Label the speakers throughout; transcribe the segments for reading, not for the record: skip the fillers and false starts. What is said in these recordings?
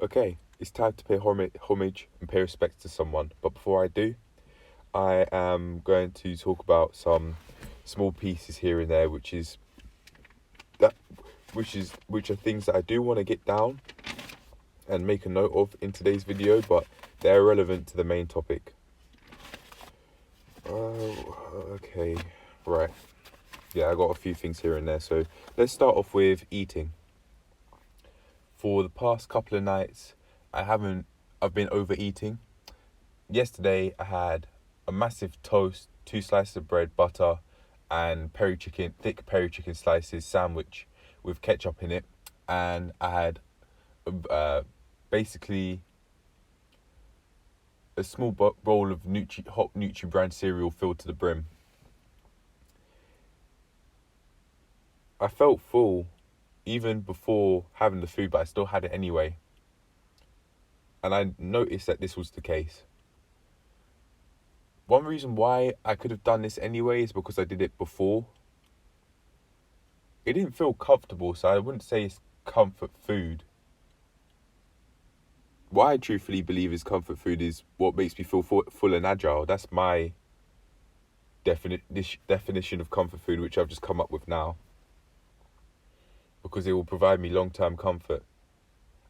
Speaker 1: Okay, it's time to pay homage and pay respect to someone. But before I do, I am going to talk about some small pieces here and there, that, which are things that I do want to get down and make a note of in today's video, but they're relevant to the main topic. Okay, right. Yeah, I got a few things here and there. So let's start off with eating. For the past couple of nights, I've been overeating. Yesterday, I had a massive toast, 2 slices of bread, butter, and thick peri chicken slices sandwich with ketchup in it. And I had basically a small bowl of hot Nutri brand cereal filled to the brim. I felt full even before having the food, but I still had it anyway. And I noticed that this was the case. One reason why I could have done this anyway is because I did it before. It didn't feel comfortable, so I wouldn't say it's comfort food. What I truthfully believe is comfort food is what makes me feel full and agile. That's my definition of comfort food, which I've just come up with now. Because it will provide me long-term comfort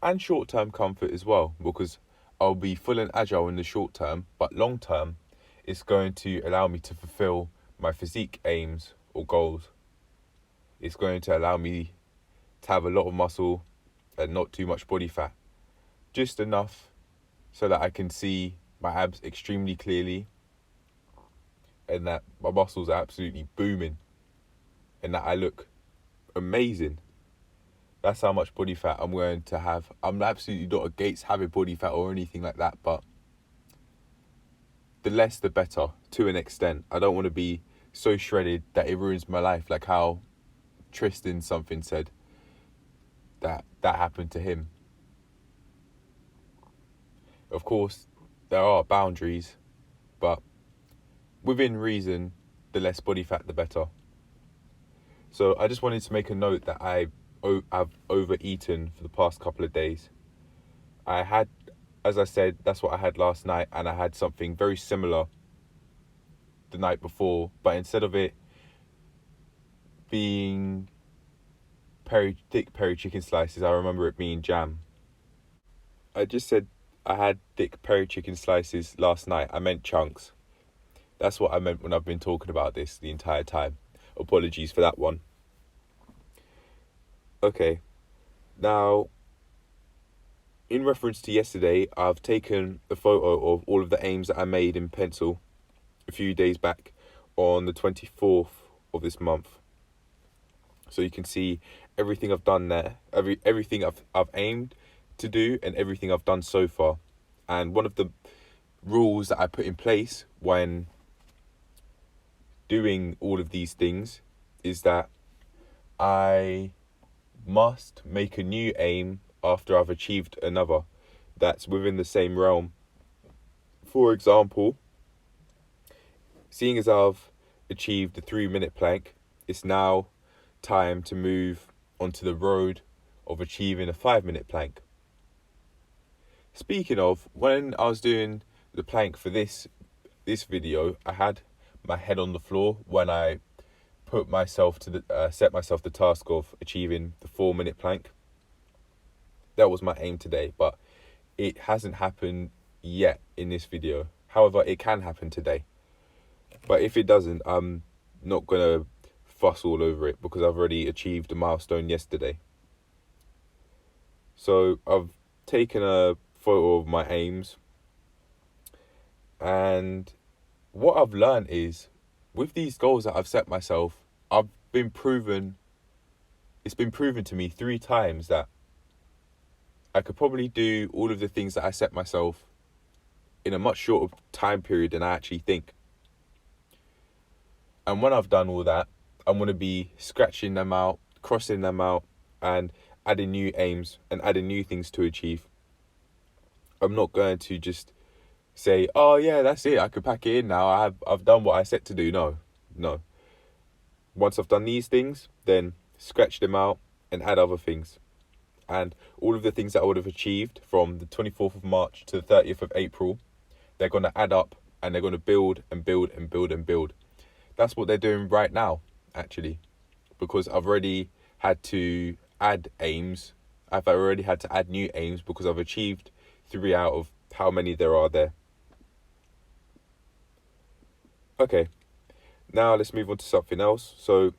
Speaker 1: and short-term comfort as well, because I'll be full and agile in the short term, but long-term, it's going to allow me to fulfill my physique aims or goals. It's going to allow me to have a lot of muscle and not too much body fat. Just enough so that I can see my abs extremely clearly and that my muscles are absolutely booming and that I look amazing. That's how much body fat I'm going to have. I'm absolutely not against having body fat or anything like that, but the less the better, to an extent. I don't want to be so shredded that it ruins my life, like how Tristan something said that happened to him. Of course, there are boundaries, but within reason, the less body fat, the better. So I just wanted to make a note that I've overeaten for the past couple of days. I had, as I said, that's what I had last night, and I had something very similar the night before, but instead of it being thick peri chicken slices, I remember it being jam. I just said I had thick peri chicken slices last night. I meant chunks. That's what I meant when I've been talking about this the entire time. Apologies for that one. Okay, now, in reference to yesterday, I've taken a photo of all of the aims that I made in pencil a few days back on the 24th of this month. So you can see everything I've done there, everything I've aimed to do and everything I've done so far. And one of the rules that I put in place when doing all of these things is that I must make a new aim after I've achieved another that's within the same realm. For example, seeing as I've achieved the 3-minute plank, it's now time to move onto the road of achieving a 5-minute plank. Speaking of, when I was doing the plank for this video, I had my head on the floor when I put myself set myself the task of achieving the 4-minute plank. That was my aim today, but it hasn't happened yet in this video. However, it can happen today. But if it doesn't, I'm not gonna fuss all over it because I've already achieved a milestone yesterday. So I've taken a photo of my aims, and what I've learned is with these goals that I've set myself, it's been proven to me 3 times that I could probably do all of the things that I set myself in a much shorter time period than I actually think. And when I've done all that, I'm going to be scratching them out, crossing them out, and adding new aims and adding new things to achieve. I'm not going to just say, oh yeah, that's it, I could pack it in now, I've done what I set to do. No. Once I've done these things, then scratch them out and add other things. And all of the things that I would have achieved from the 24th of March to the 30th of April, they're going to add up and they're going to build and build and build and build. That's what they're doing right now, actually, because I've already had to add aims. I've already had to add new aims because I've achieved 3 out of how many there are there. Okay, now let's move on to something else. So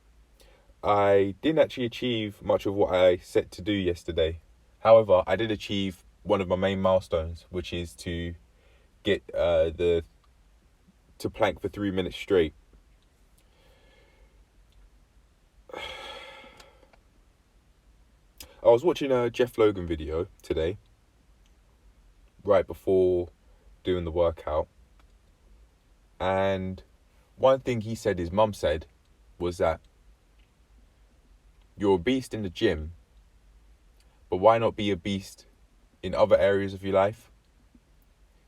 Speaker 1: I didn't actually achieve much of what I set to do yesterday. However, I did achieve one of my main milestones, which is to get to plank for 3 minutes straight. I was watching a Jeff Logan video today, right before doing the workout, and one thing he said his mum said was that you're a beast in the gym, but why not be a beast in other areas of your life?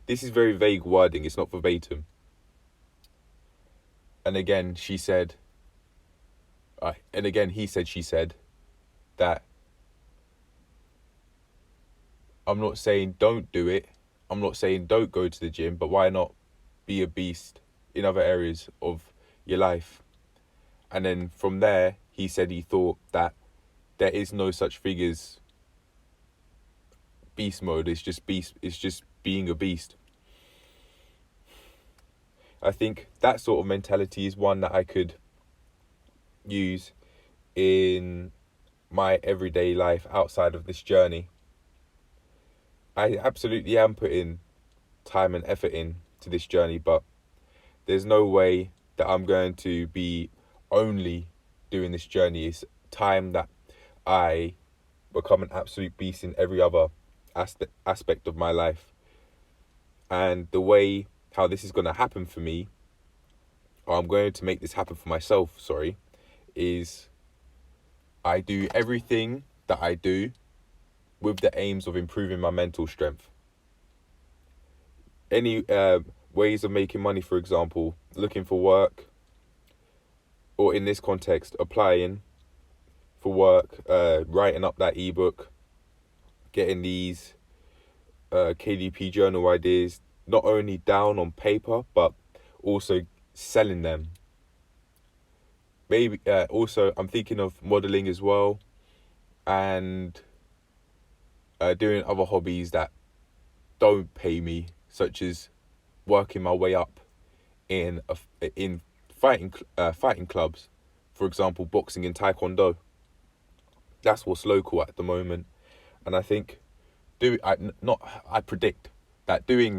Speaker 1: This is very vague wording, it's not verbatim. And again, she said that I'm not saying don't do it. I'm not saying don't go to the gym, but why not be a beast in other areas of your life? And then from there, he said he thought that there is no such thing as beast mode. It's just being a beast. I think that sort of mentality is one that I could use in my everyday life outside of this journey. I absolutely am putting time and effort in to this journey, but there's no way that I'm going to be only doing this journey. It's time that I become an absolute beast in every other aspect of my life. And the way how this is going to happen for me, or I'm going to make this happen for myself, is I do everything that I do with the aims of improving my mental strength. Any ways of making money, for example, looking for work, or in this context, applying for work, writing up that ebook, getting these KDP journal ideas not only down on paper, but also selling them. Maybe also I'm thinking of modeling as well, and doing other hobbies that don't pay me, such as working my way up in fighting clubs, for example, boxing and taekwondo. That's what's local at the moment, and I think I predict that doing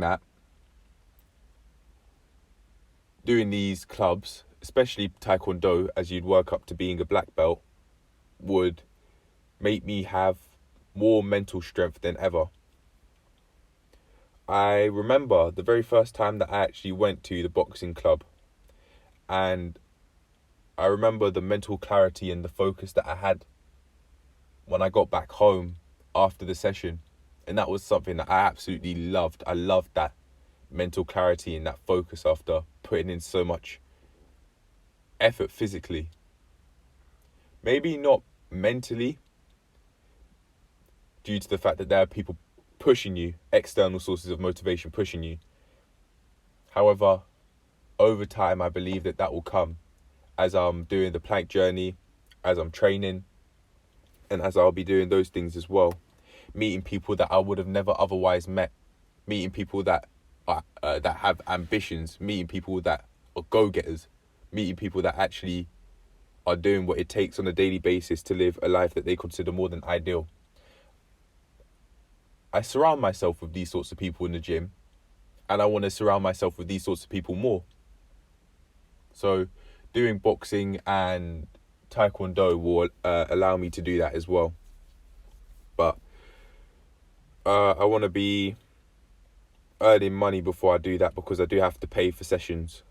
Speaker 1: these clubs, especially taekwondo, as you'd work up to being a black belt, would make me have more mental strength than ever. I remember the very first time that I actually went to the boxing club, and I remember the mental clarity and the focus that I had when I got back home after the session. And that was something that I absolutely loved. I loved that mental clarity and that focus after putting in so much effort physically. Maybe not mentally, due to the fact that there are people pushing you, external sources of motivation pushing you. However, over time, I believe that will come as I'm doing the plank journey, as I'm training, and as I'll be doing those things as well. Meeting people that I would have never otherwise met, meeting people that have ambitions, meeting people that are go-getters, meeting people that actually are doing what it takes on a daily basis to live a life that they consider more than ideal. I surround myself with these sorts of people in the gym, and I want to surround myself with these sorts of people more. So doing boxing and taekwondo will allow me to do that as well. But I want to be earning money before I do that, because I do have to pay for sessions.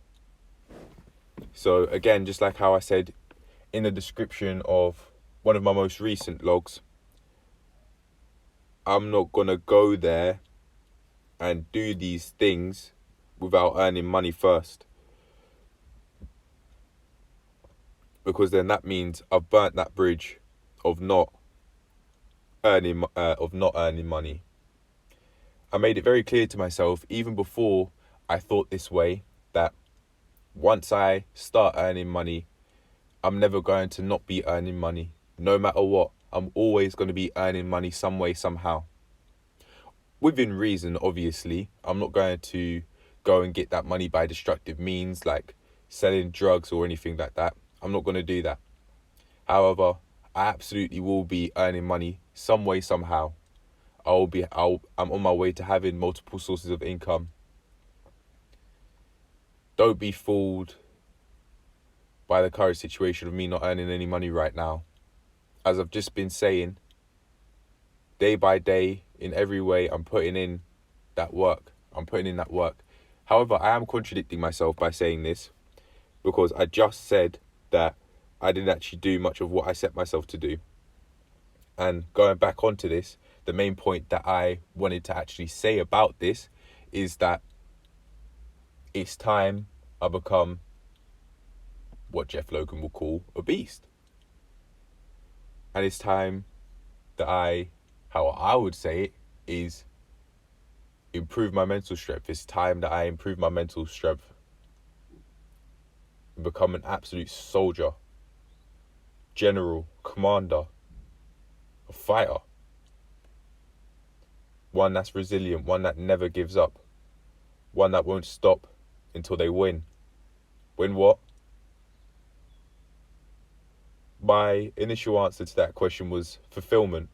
Speaker 1: So again, just like how I said in the description of one of my most recent logs, I'm not going to go there and do these things without earning money first, because then that means I've burnt that bridge of not not earning money. I made it very clear to myself, even before I thought this way, that once I start earning money, I'm never going to not be earning money. No matter what, I'm always going to be earning money some way, somehow. Within reason, obviously. I'm not going to go and get that money by destructive means like selling drugs or anything like that. I'm not going to do that. However, I absolutely will be earning money some way, somehow. I'm on my way to having multiple sources of income. Don't be fooled by the current situation of me not earning any money right now. As I've just been saying, day by day, in every way, I'm putting in that work. However, I am contradicting myself by saying this, because I just said that I didn't actually do much of what I set myself to do. And going back onto this, the main point that I wanted to actually say about this is that it's time I become what Jeff Logan will call a beast. And it's time that how I would say it, is improve my mental strength. It's time that I improve my mental strength and become an absolute soldier, general, commander, a fighter. One that's resilient, one that never gives up, one that won't stop until they win. Win what? My initial answer to that question was fulfillment.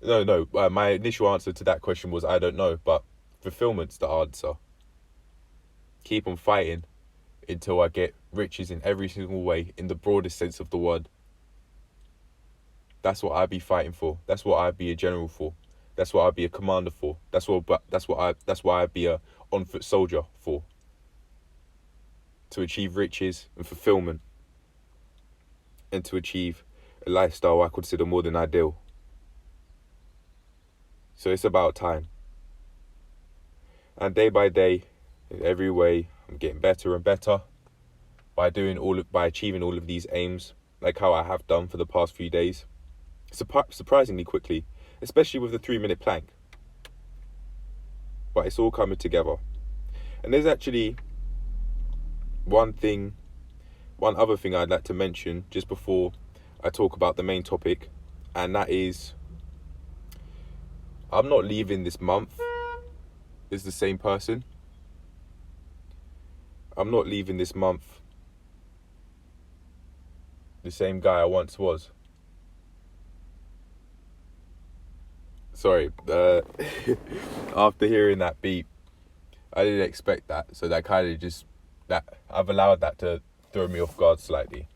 Speaker 1: My initial answer to that question was I don't know, but fulfillment's the answer. Keep on fighting until I get riches in every single way, in the broadest sense of the word. That's what I'd be fighting for. That's what I'd be a general for. That's what I'd be a commander for. That's why I'd be a on-foot soldier for. To achieve riches and fulfillment, and to achieve a lifestyle I consider more than ideal. So it's about time. And day by day, in every way, I'm getting better and better by achieving all of these aims, like how I have done for the past few days. Surprisingly quickly, especially with the 3-minute plank. But it's all coming together. And there's actually one other thing I'd like to mention just before I talk about the main topic, and that is I'm not leaving this month as the same person. I'm not leaving this month the same guy I once was. Sorry, after hearing that beat, I didn't expect that, so that kind of that I've allowed that to throw me off guard slightly.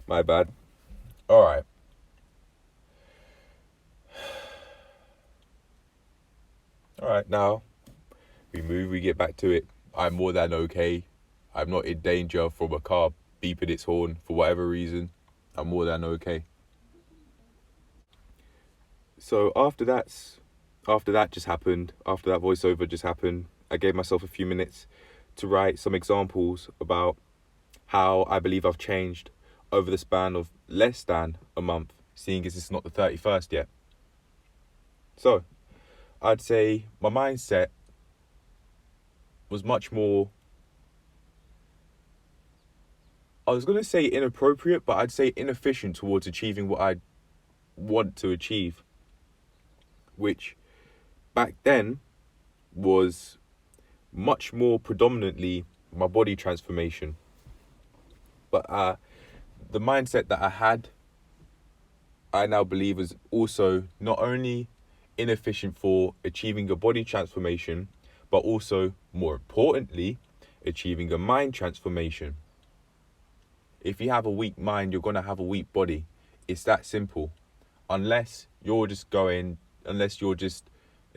Speaker 1: My bad. Alright. Alright, now we get back to it. I'm more than okay. I'm not in danger from a car beeping its horn for whatever reason. I'm more than okay. So after that just happened, after that voiceover just happened, I gave myself a few minutes to write some examples about how I believe I've changed over the span of less than a month, seeing as it's not the 31st yet. So, I'd say my mindset was much more, I was going to say inappropriate, but I'd say inefficient towards achieving what I want to achieve, which back then was much more predominantly my body transformation. But the mindset that I had, I now believe is also not only inefficient for achieving a body transformation, but also, more importantly, achieving a mind transformation. If you have a weak mind, you're going to have a weak body. It's that simple. Unless you're just an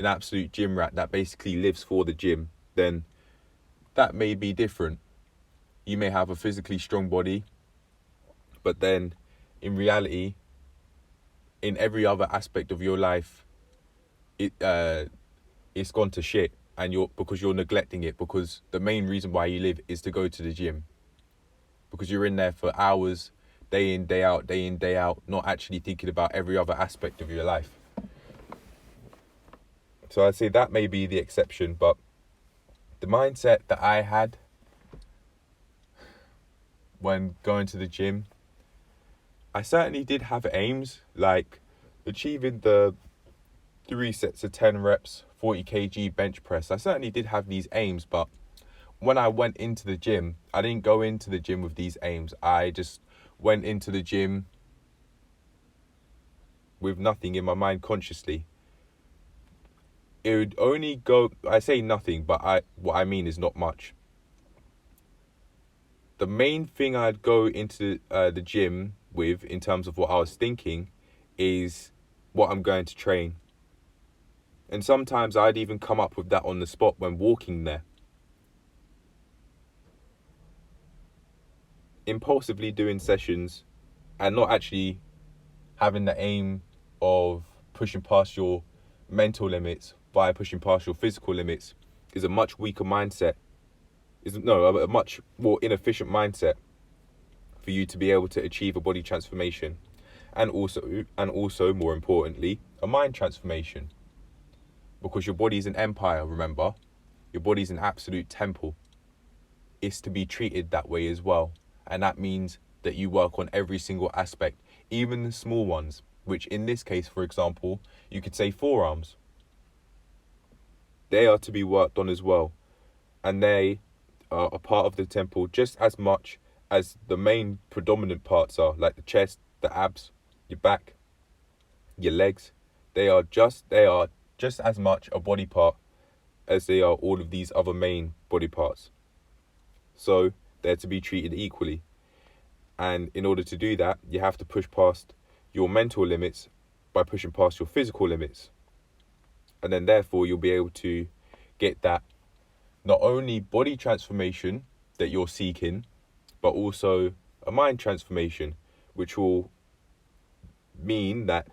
Speaker 1: absolute gym rat that basically lives for the gym, then that may be different. You may have a physically strong body, but then in reality, in every other aspect of your life, it's gone to shit, and because you're neglecting it, because the main reason why you live is to go to the gym, because you're in there for hours, day in, day out, not actually thinking about every other aspect of your life. So I'd say that may be the exception, but the mindset that I had when going to the gym, I certainly did have aims, like achieving the 3 sets of 10 reps, 40 kg bench press. I certainly did have these aims, but when I went into the gym, I didn't go into the gym with these aims. I just went into the gym with nothing in my mind consciously. It would only go, I say nothing, but what I mean is not much. The main thing I'd go into the gym with in terms of what I was thinking is what I'm going to train. And sometimes I'd even come up with that on the spot when walking there. Impulsively doing sessions and not actually having the aim of pushing past your mental limits by pushing past your physical limits is a much weaker mindset. A much more inefficient mindset for you to be able to achieve a body transformation, and also more importantly, a mind transformation. Because your body is an empire, remember? Your body is an absolute temple. It's to be treated that way as well. And that means that you work on every single aspect, even the small ones, which in this case, for example, you could say forearms. They are to be worked on as well. And they are a part of the temple just as much as the main predominant parts are, like the chest, the abs, your back, your legs. They are just as much a body part as they are all of these other main body parts. So they're to be treated equally. And in order to do that, you have to push past your mental limits by pushing past your physical limits. And then therefore you'll be able to get that not only body transformation that you're seeking, but also a mind transformation, which will mean that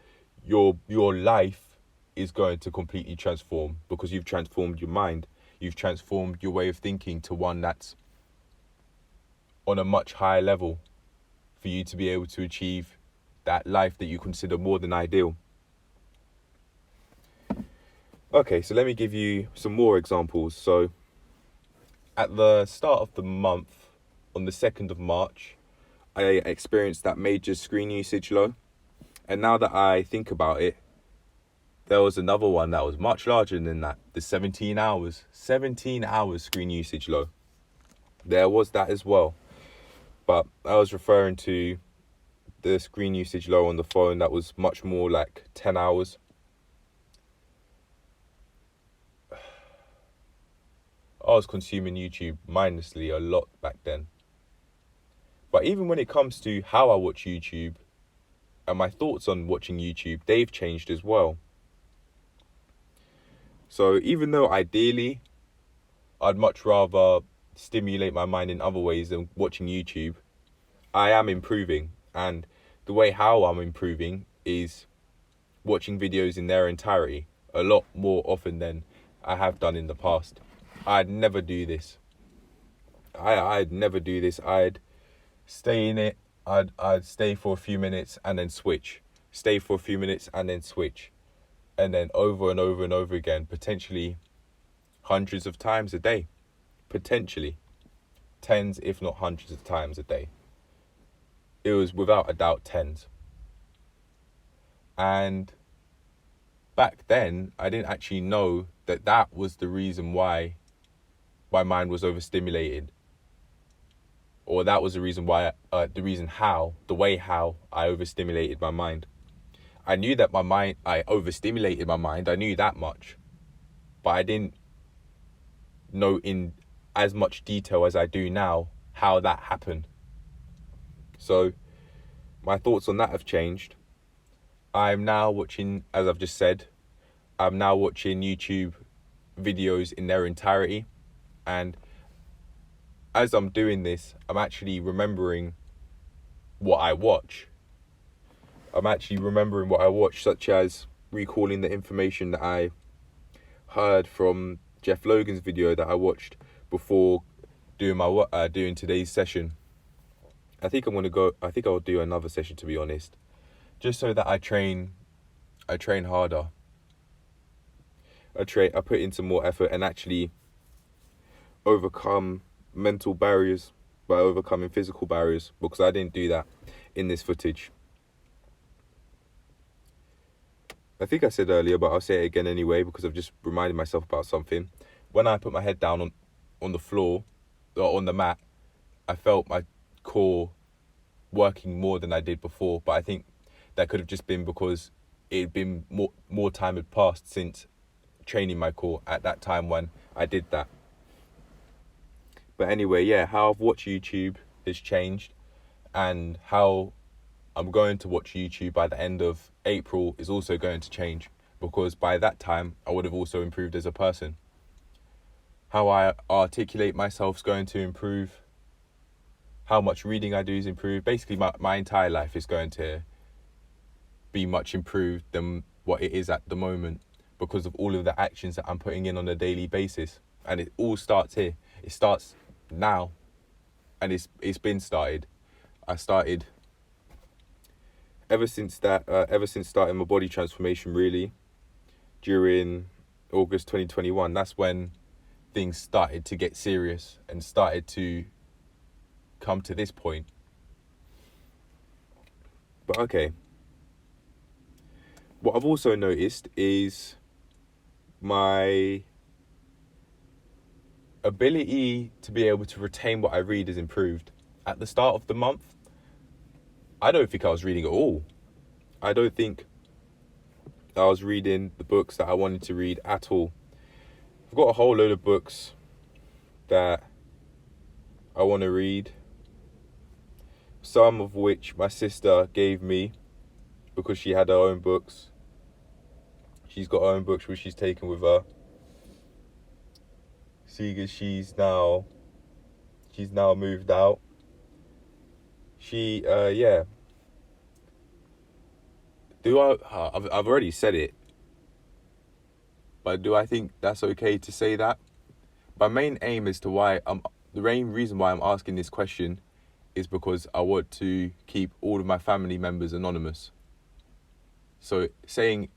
Speaker 1: your life is going to completely transform because you've transformed your mind. You've transformed your way of thinking to one that's on a much higher level for you to be able to achieve that life that you consider more than ideal. Okay, so let me give you some more examples. So at the start of the month, on the 2nd of March, I experienced that major screen usage low. And now that I think about it, there was another one that was much larger than that. The 17 hours screen usage low. There was that as well. But I was referring to the screen usage low on the phone that was much more like 10 hours. I was consuming YouTube mindlessly a lot back then. But even when it comes to how I watch YouTube and my thoughts on watching YouTube, they've changed as well. So even though ideally I'd much rather stimulate my mind in other ways than watching YouTube, I am improving. And the way how I'm improving is watching videos in their entirety a lot more often than I have done in the past. I'd never do this. I'd never do this. I'd stay in it. I'd stay for a few minutes and then switch. Stay for a few minutes and then switch. And then over and over and over again, potentially hundreds of times a day. Potentially. Tens, if not hundreds of times a day. It was without a doubt tens. And back then, I didn't actually know that that was the reason why my mind was overstimulated. Or that was the reason why, the way how I overstimulated my mind. I knew that I overstimulated my mind. I knew that much. But I didn't know in as much detail as I do now how that happened. So my thoughts on that have changed. I'm now watching, as I've just said, I'm now watching YouTube videos in their entirety. And as I'm doing this, I'm actually remembering what I watch. Such as recalling the information that I heard from Jeff Logan's video that I watched before doing today's session. I think I'll do another session, to be honest, just so that I train harder. I put in some more effort and actually overcome mental barriers by overcoming physical barriers, because I didn't do that in this footage. I think I said earlier, but I'll say it again anyway, because I've just reminded myself about something. When I put my head down on the floor, or on the mat, I felt my core working more than I did before. But I think that could have just been because it had been more time had passed since training my core at that time when I did that. But anyway, yeah, how I've watched YouTube has changed, and how I'm going to watch YouTube by the end of April is also going to change, because by that time I would have also improved as a person. How I articulate myself is going to improve. How much reading I do is improved. Basically, my entire life is going to be much improved than what it is at the moment, because of all of the actions that I'm putting in on a daily basis. And it all starts here. It starts now, and it's been started. I started ever since starting my body transformation, really, during August 2021. That's when things started to get serious and started to come to this point. But okay, what I've also noticed is my ability to be able to retain what I read has improved. At the start of the month, I don't think I was reading at all. I don't think I was reading the books that I wanted to read at all. I've got a whole load of books that I want to read, some of which my sister gave me because she had her own books. She's got her own books which she's taken with her. Seeing as she's now moved out. I've already said it, but do I think that's okay to say that? My main aim as to the main reason why I'm asking this question is because I want to keep all of my family members anonymous. So saying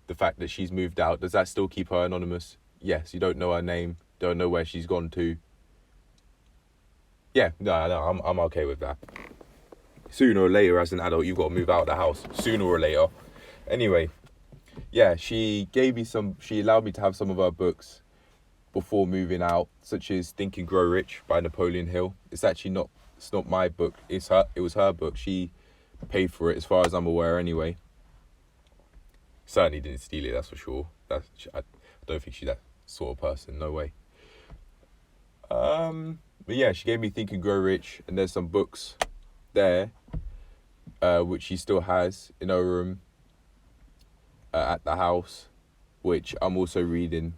Speaker 1: the fact that she's moved out, does that still keep her anonymous? Yes, you don't know her name, don't know where she's gone to. Yeah, no, I'm okay with that. Sooner or later, as an adult, you've got to move out of the house. Sooner or later. Anyway, yeah, she allowed me to have some of her books before moving out, such as Think and Grow Rich by Napoleon Hill. It's not my book. It was her book. She paid for it, as far as I'm aware, anyway. Certainly didn't steal it, that's for sure. I don't think she's that sort of person. No way. But yeah, she gave me Think and Grow Rich, and there's some books there, which she still has in her room at the house, which I'm also reading.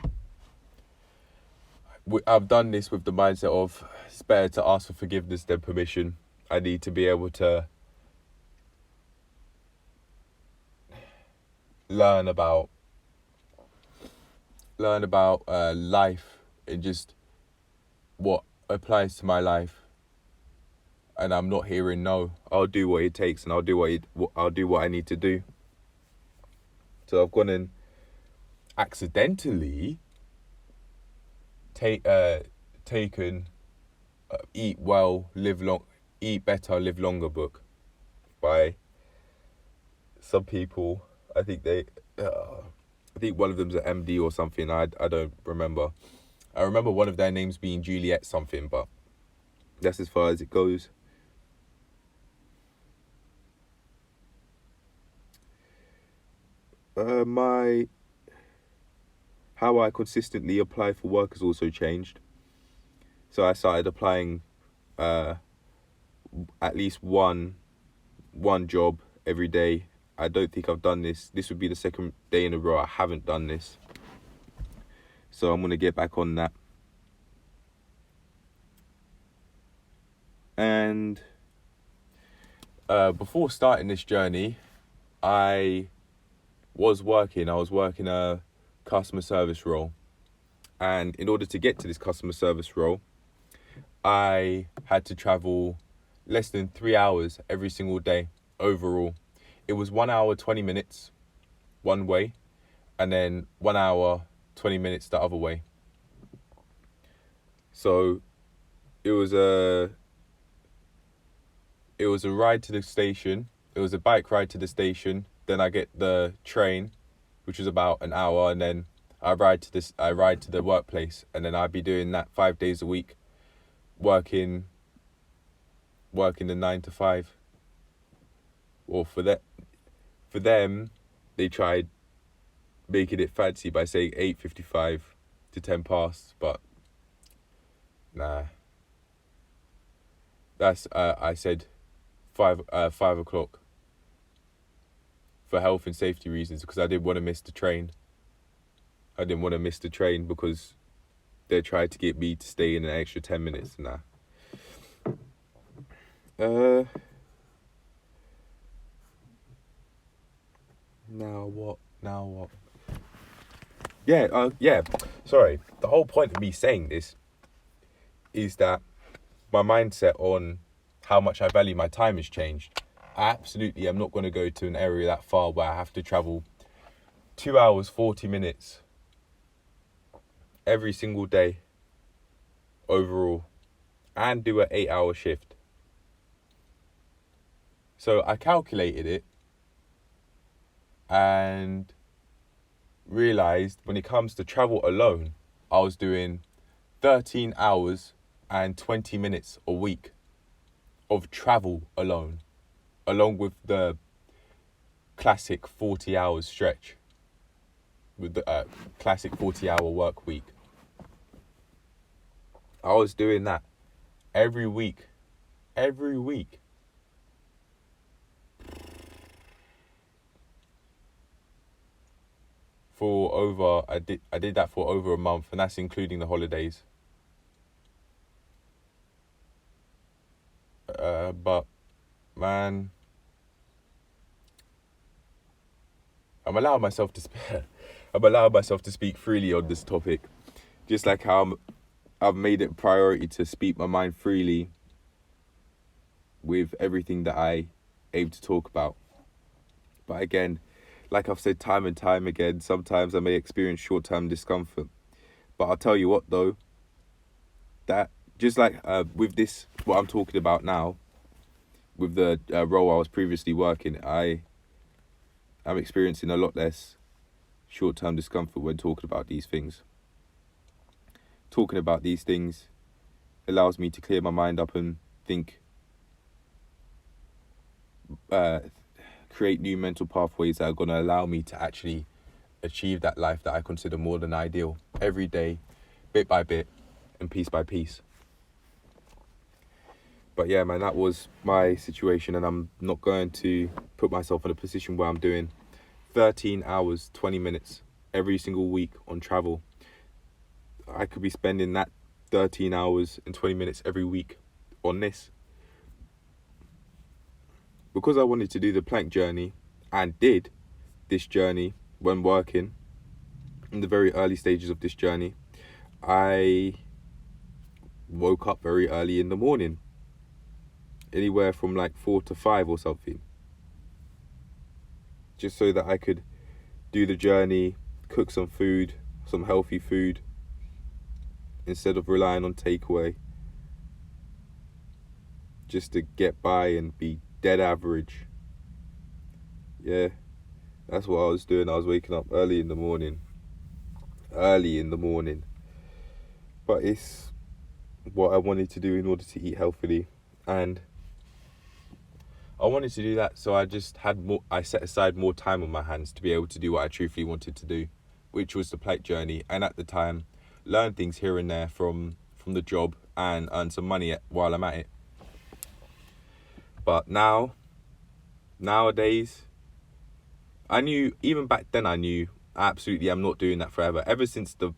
Speaker 1: I've done this with the mindset of it's better to ask for forgiveness than permission. I need to be able to learn about life and just what applies to my life. And I'm not hearing no. I'll do what it takes, and I'll do what I need to do. So I've gone and accidentally taken Eat Well, Live Long, Eat Better, Live Longer book by some people. I think one of them's an MD or something. I don't remember. I remember one of their names being Juliet something, but that's as far as it goes. How I consistently apply for work has also changed. So I started applying at least one job every day. I don't think I've done this. This would be the second day in a row I haven't done this. So I'm going to get back on that. And before starting this journey, I was working a customer service role. And in order to get to this customer service role, I had to travel less than 3 hours every single day overall. It was 1 hour 20 minutes one way, and then 1 hour 20 minutes the other way. So it was a ride to the station. It was a bike ride to the station. Then I get the train, which was about an hour, and then I ride to the workplace, and then I'd be doing that 5 days a week, working the 9 to 5. Or for them, they tried making it fancy by saying 8:55 to 10 past, but nah. That's I said 5 o'clock for health and safety reasons, because I didn't want to miss the train. I didn't want to miss the train because they tried to get me to stay in an extra 10 minutes. Nah. Now what? Yeah. Sorry. The whole point of me saying this is that my mindset on how much I value my time has changed. I absolutely am not going to go to an area that far where I have to travel 2 hours, 40 minutes every single day overall and do an 8-hour shift. So I calculated it and realised when it comes to travel alone, I was doing 13 hours and 20 minutes a week of travel alone, along with the classic 40 hours stretch, with the classic 40-hour work week. I was doing that every week. I did that for over a month, and that's including the holidays. But man, I'm allowing myself to speak freely on this topic, just like how I've made it a priority to speak my mind freely with everything that I aim to talk about. But again, like I've said time and time again, sometimes I may experience short-term discomfort. But I'll tell you what though, that just like with this, what I'm talking about now, with the role I was previously working, I'm experiencing a lot less short-term discomfort when talking about these things. Talking about these things allows me to clear my mind up and think, create new mental pathways that are going to allow me to actually achieve that life that I consider more than ideal every day, bit by bit and piece by piece. But yeah, man, that was my situation, and I'm not going to put myself in a position where I'm doing 13 hours, 20 minutes every single week on travel. I could be spending that 13 hours and 20 minutes every week on this. Because I wanted to do the plank journey and did this journey when working in the very early stages of this journey, I woke up very early in the morning, anywhere from like 4 to 5 or something, just so that I could do the journey, cook some food, some healthy food, instead of relying on takeaway, just to get by and be dead average. Yeah, that's what I was doing. I was waking up early in the morning. But it's what I wanted to do in order to eat healthily, and I wanted to do that, so I set aside more time on my hands to be able to do what I truthfully wanted to do, which was the plank journey, and at the time learn things here and there from the job and earn some money while I'm at it. But nowadays, even back then I knew absolutely I'm not doing that forever. Ever since the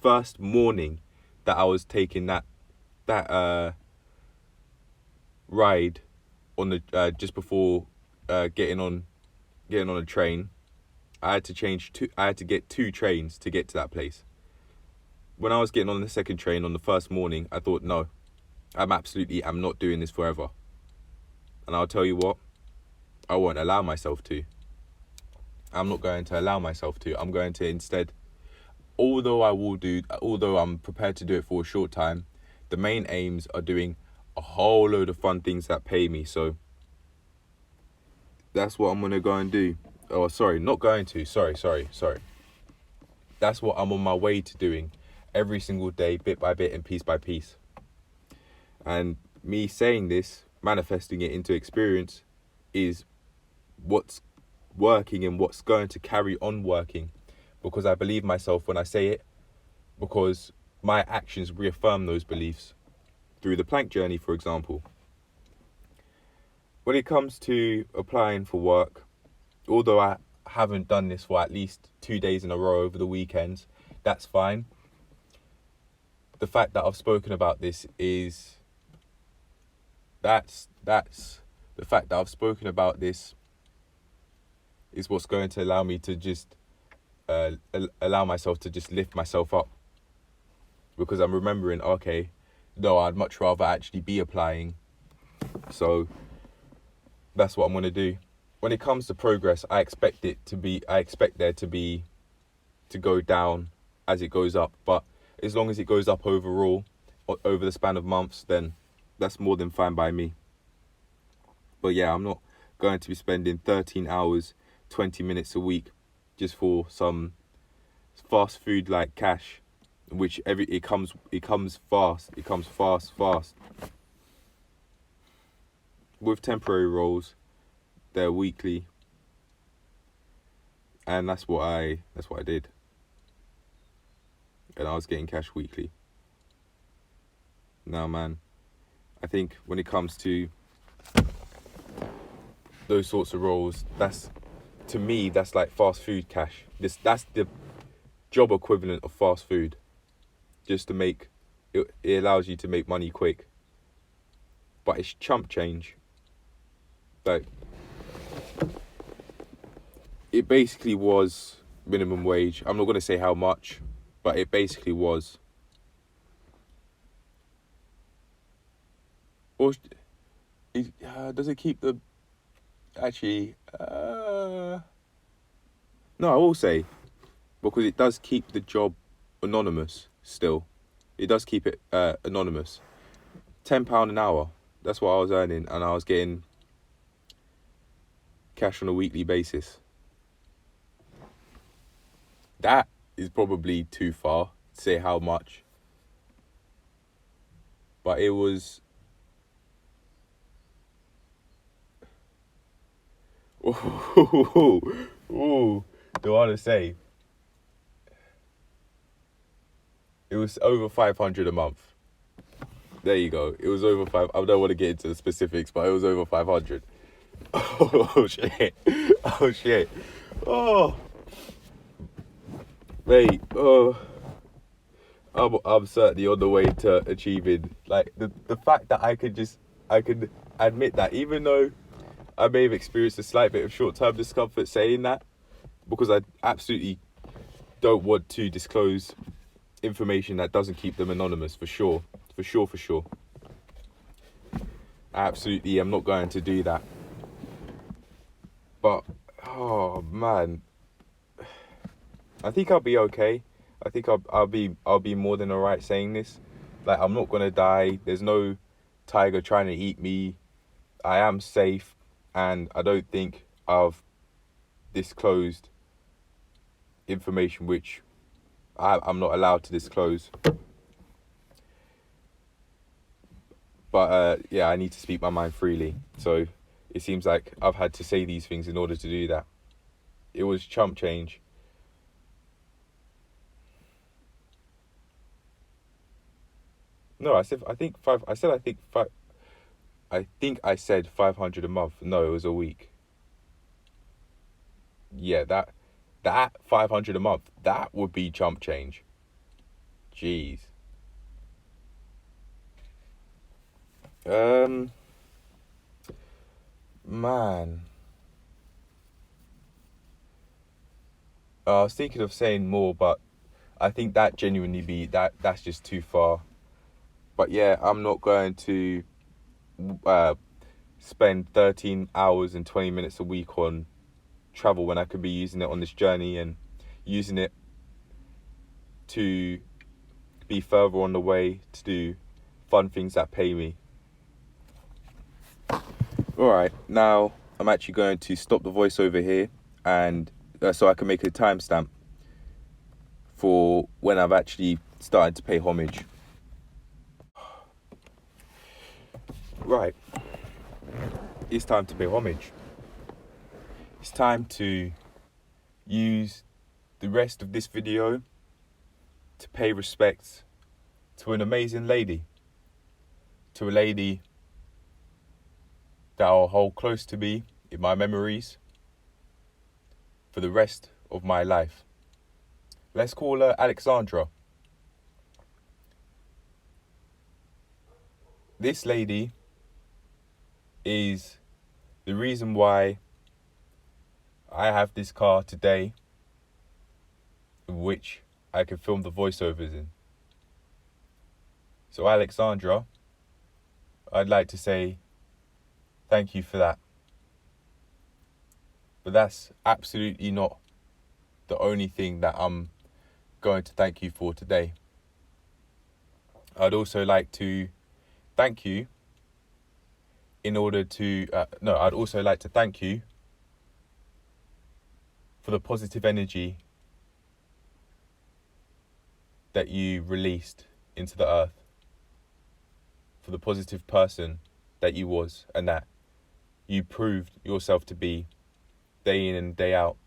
Speaker 1: first morning that I was taking that ride on the just before getting on a train, I had to get 2 trains to get to that place. When I was getting on the second train on the first morning, I thought, no, I'm not doing this forever. And I'll tell you what, I won't allow myself to. I'm not going to allow myself to. I'm going to instead, although I'm prepared to do it for a short time, the main aims are doing a whole load of fun things that pay me. So that's what I'm going to go and do. Oh, sorry, not going to. Sorry. That's what I'm on my way to doing every single day, bit by bit and piece by piece. And me saying this, manifesting it into experience, is what's working and what's going to carry on working, because I believe myself when I say it, because my actions reaffirm those beliefs. Through the plank journey, for example, when it comes to applying for work, although I haven't done this for at least 2 days in a row over the weekends, that's fine. The fact that I've spoken about this is that's the fact that I've spoken about this is what's going to allow me to just allow myself to just lift myself up, because I'm remembering, okay, no, I'd much rather actually be applying. So that's what I'm going to do. When it comes to progress, I expect there to go down as it goes up. But as long as it goes up overall, over the span of months, then that's more than fine by me. But yeah, I'm not going to be spending 13 hours, 20 minutes a week just for some fast food like cash, which it comes fast. It comes fast. With temporary roles, they're weekly, and that's what I did. And I was getting cash weekly. Now, man, I think when it comes to those sorts of roles, to me that's like fast food cash. That's the job equivalent of fast food. Just to make it allows you to make money quick, but it's chump change. Like, it basically was minimum wage. I'm not going to say how much, but it basically was. Or does it keep the... Actually, no, I will say, because it does keep the job anonymous still. It does keep it anonymous. £10 an hour. That's what I was earning, and I was getting cash on a weekly basis. That is probably too far to say how much, but it was... Ooh, do I want to say? It was over 500 a month. There you go. It was over 5. I don't want to get into the specifics, but it was over 500. Oh shit! Oh, mate. Oh, I'm certainly on the way to achieving, like, the fact that I could admit that, even though I may have experienced a slight bit of short-term discomfort saying that, because I absolutely don't want to disclose information that doesn't keep them anonymous, for sure. Absolutely, I'm not going to do that. But, oh man, I think I'll be okay. I think I'll be more than alright saying this. Like, I'm not gonna die. There's no tiger trying to eat me. I am safe, and I don't think I've disclosed information which I'm not allowed to disclose. But yeah, I need to speak my mind freely. So it seems like I've had to say these things in order to do that. It was chump change. No, I said 500 a month. No, it was a week. Yeah, that 500 a month, that would be chump change. Jeez. Man. I was thinking of saying more, but I think that genuinely that's just too far. But yeah, I'm not going to spend 13 hours and 20 minutes a week on travel when I could be using it on this journey and using it to be further on the way to do fun things that pay me. Alright, now I'm actually going to stop the voiceover here and so I can make a timestamp for when I've actually started to pay homage. Right, it's time to pay homage. It's time to use the rest of this video to pay respects to an amazing lady. To a lady that I'll hold close to me in my memories for the rest of my life. Let's call her Alexandra. This lady is the reason why I have this car today, in which I can film the voiceovers in. So Alexandra, I'd like to say thank you for that. But that's absolutely not the only thing that I'm going to thank you for today. I'd also like to thank you I'd also like to thank you for the positive energy that you released into the earth, for the positive person that you was and that you proved yourself to be day in and day out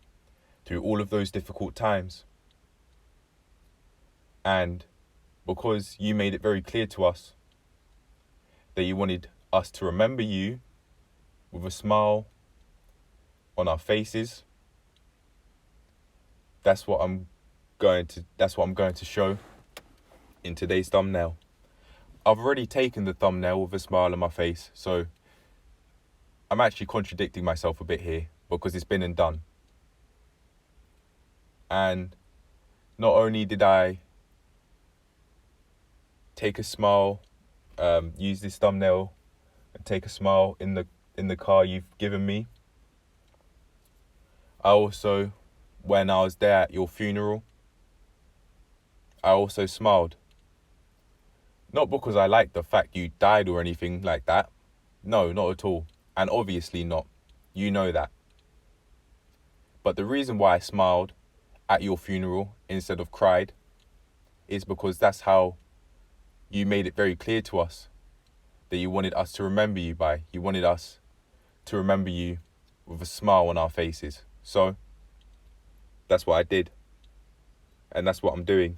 Speaker 1: through all of those difficult times. And because you made it very clear to us that you wanted us to remember you with a smile on our faces, that's what I'm going to show in today's thumbnail. I've already taken the thumbnail with a smile on my face, so I'm actually contradicting myself a bit here because it's been and done. And not only did I take a smile, use this thumbnail and take a smile in the car you've given me, I also, when I was there at your funeral, I also smiled. Not because I liked the fact you died or anything like that. No, not at all. And obviously not. You know that. But the reason why I smiled at your funeral instead of cried is because that's how you made it very clear to us that you wanted us to remember you by. You wanted us to remember you with a smile on our faces. So that's what I did. And that's what I'm doing.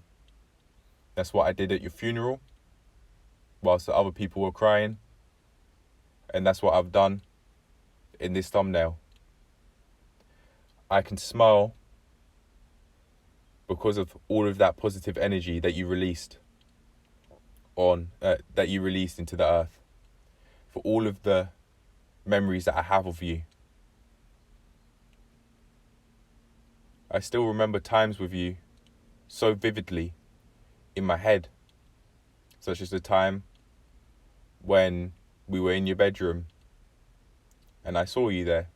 Speaker 1: That's what I did at your funeral whilst the other people were crying. And that's what I've done in this thumbnail. I can smile because of all of that positive energy that you released into the earth. For all of the memories that I have of you. I still remember times with you so vividly in my head, such as the time when we were in your bedroom and I saw you there,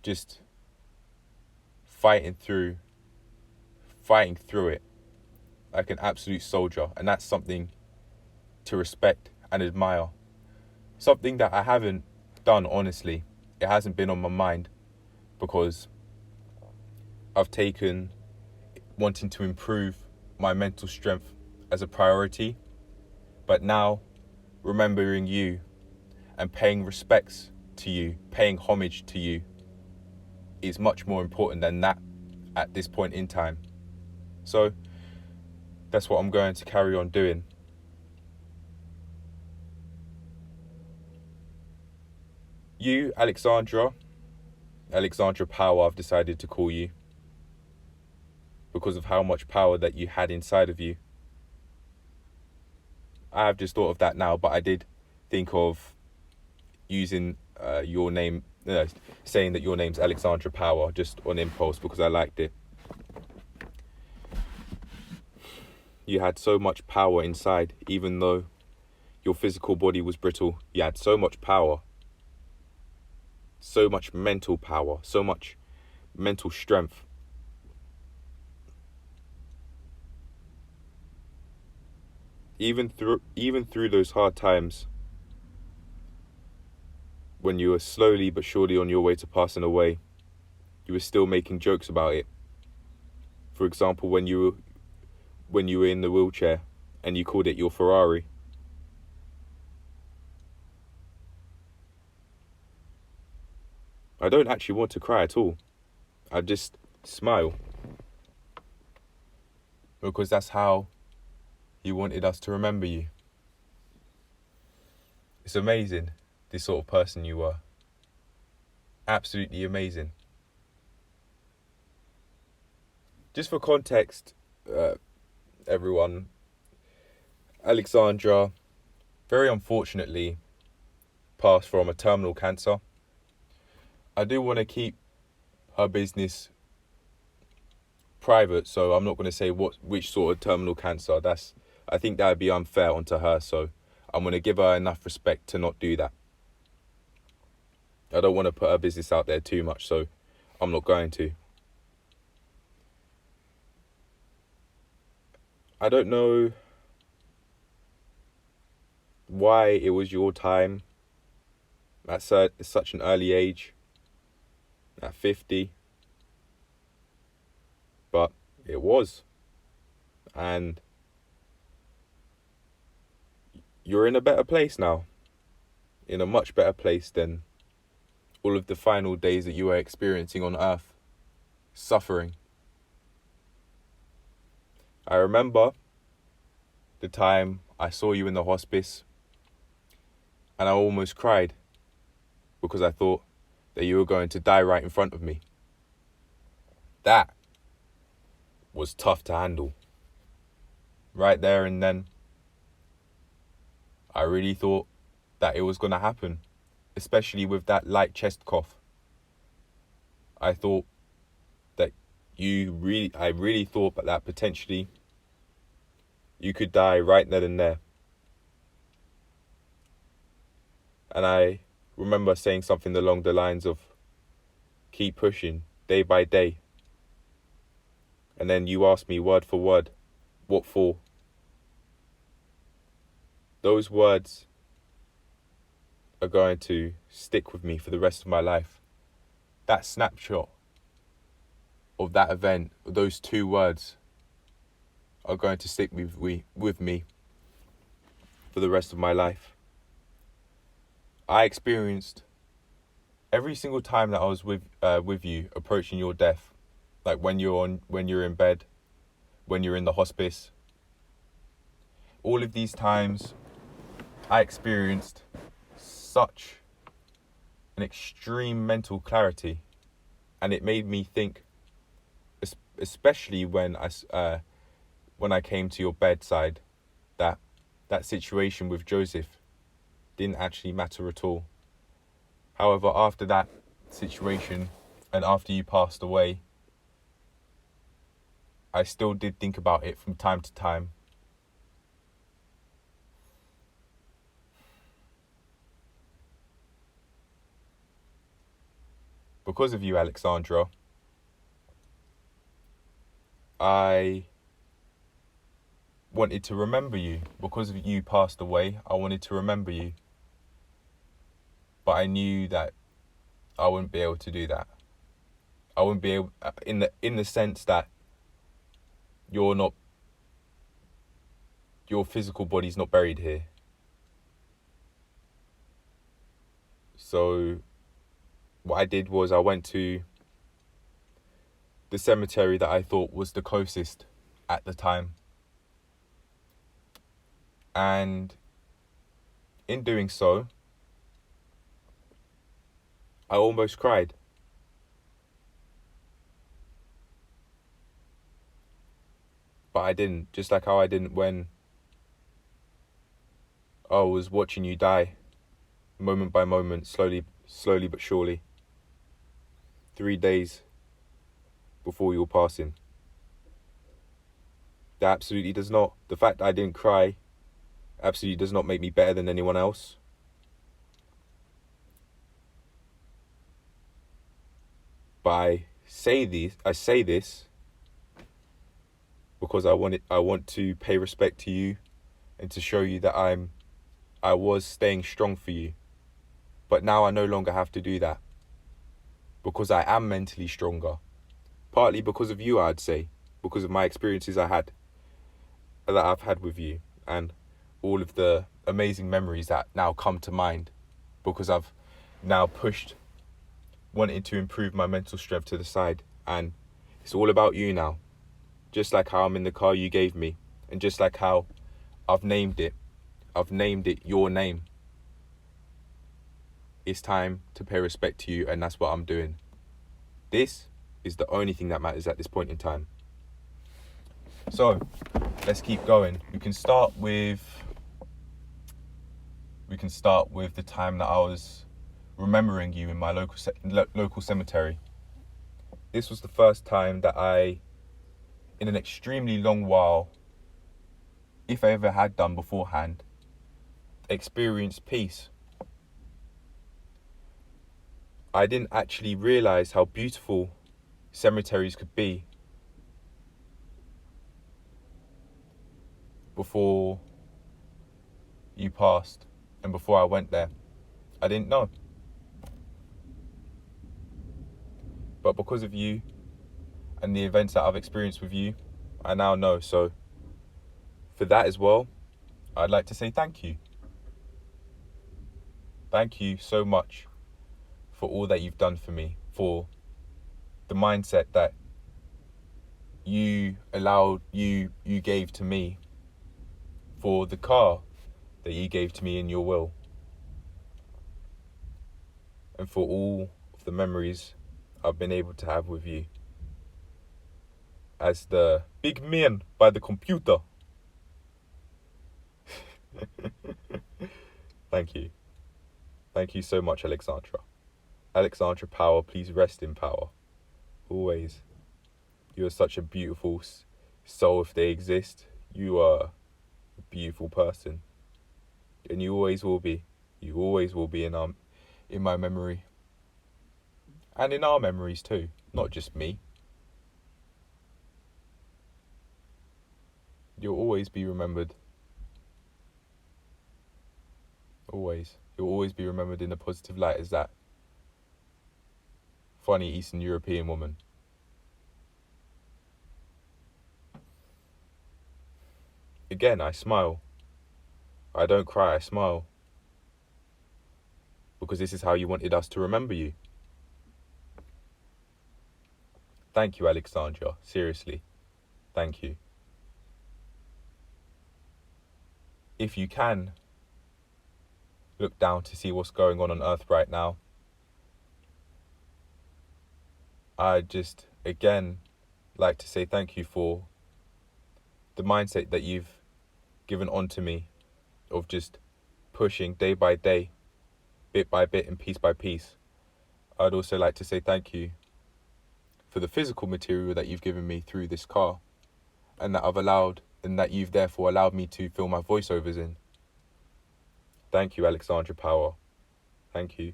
Speaker 1: just fighting through it like an absolute soldier. And that's something to respect and admire. Something that I haven't done, honestly. It hasn't been on my mind because I've taken wanting to improve my mental strength as a priority. But now, remembering you and paying respects to you, paying homage to you, is much more important than that at this point in time. So that's what I'm going to carry on doing. You, Alexandra Power, I've decided to call you because of how much power that you had inside of you. I have just thought of that now, but I did think of using your name, saying that your name's Alexandra Power, just on impulse because I liked it. You had so much power inside, even though your physical body was brittle. You had so much power, so much mental power, so much mental strength. Even through those hard times, when you were slowly but surely on your way to passing away, you were still making jokes about it. For example, when you were in the wheelchair and you called it your Ferrari. I don't actually want to cry at all. I just smile. Because that's how he wanted us to remember you. It's amazing, this sort of person you were. Absolutely amazing. Just for context, everyone, Alexandra, very unfortunately, passed from a terminal cancer. I do want to keep her business private, so I'm not going to say which sort of terminal cancer. I think that would be unfair onto her, so I'm going to give her enough respect to not do that. I don't want to put her business out there too much, so I'm not going to. I don't know why it was your time at such an early age, at 50, but it was. And you're in a better place now, in a much better place than all of the final days that you were experiencing on earth, suffering. I remember the time I saw you in the hospice and I almost cried because I thought that you were going to die right in front of me. That was tough to handle. Right there and then, I really thought that it was going to happen, especially with that light chest cough. I thought that I really thought that potentially you could die right then and there. And I remember saying something along the lines of, keep pushing, day by day. And then you asked me word for word, what for? Those words are going to stick with me for the rest of my life. That snapshot of that event, those 2 words, are going to stick with me for the rest of my life. I experienced every single time that I was with you approaching your death, like when you're in bed, when you're in the hospice. All of these times, I experienced such an extreme mental clarity, and it made me think, especially when I came to your bedside, that situation with Joseph didn't actually matter at all. However, after that situation and after you passed away, I still did think about it from time to time. Because of you, Alexandra, I wanted to remember you. Because of you passed away, I wanted to remember you. But I knew that I wouldn't be able to do that. I wouldn't be able, in the sense that your physical body's not buried here. So what I did was I went to the cemetery that I thought was the closest at the time. And in doing so, I almost cried. But I didn't, just like how I didn't when I was watching you die, moment by moment, slowly but surely. 3 days before you were passing. That absolutely does not. The fact that I didn't cry absolutely does not make me better than anyone else. But I say this because I want to pay respect to you and to show you that I was staying strong for you. But now I no longer have to do that because I am mentally stronger. Partly because of you, I'd say, because of my experiences that I've had with you and all of the amazing memories that now come to mind because I've now pushed wanting to improve my mental strength to the side, and it's all about you now. Just like how I'm in the car you gave me, and just like how I've named it your name. It's time to pay respect to you, and that's what I'm doing. This is the only thing that matters at this point in time. So, let's keep going. We can start with the time that I was remembering you in my local cemetery. This was the first time that I, in an extremely long while, if I ever had done beforehand, experienced peace. I didn't actually realise how beautiful cemeteries could be before you passed and before I went there. I didn't know. But because of you and the events that I've experienced with you, I now know. So for that as well, I'd like to say thank you. Thank you so much for all that you've done for me, for the mindset that you gave to me, for the car that you gave to me in your will, and for all of the memories I've been able to have with you as the big man by the computer. Thank you. Thank you so much, Alexandra. Alexandra Power, please rest in power. Always. You are such a beautiful soul if they exist. You are a beautiful person. And you always will be. You always will be in my memory. And in our memories too. Not just me. You'll always be remembered. Always. You'll always be remembered in a positive light as that funny Eastern European woman. Again, I smile. I don't cry, I smile. Because this is how you wanted us to remember you. Thank you, Alexandra. Seriously. Thank you. If you can look down to see what's going on Earth right now, I'd just, again, like to say thank you for the mindset that you've given onto me of just pushing day by day, bit by bit and piece by piece. I'd also like to say thank you for the physical material that you've given me through this car and that you've therefore allowed me to film my voiceovers in. Thank you, Alexandra Power. Thank you.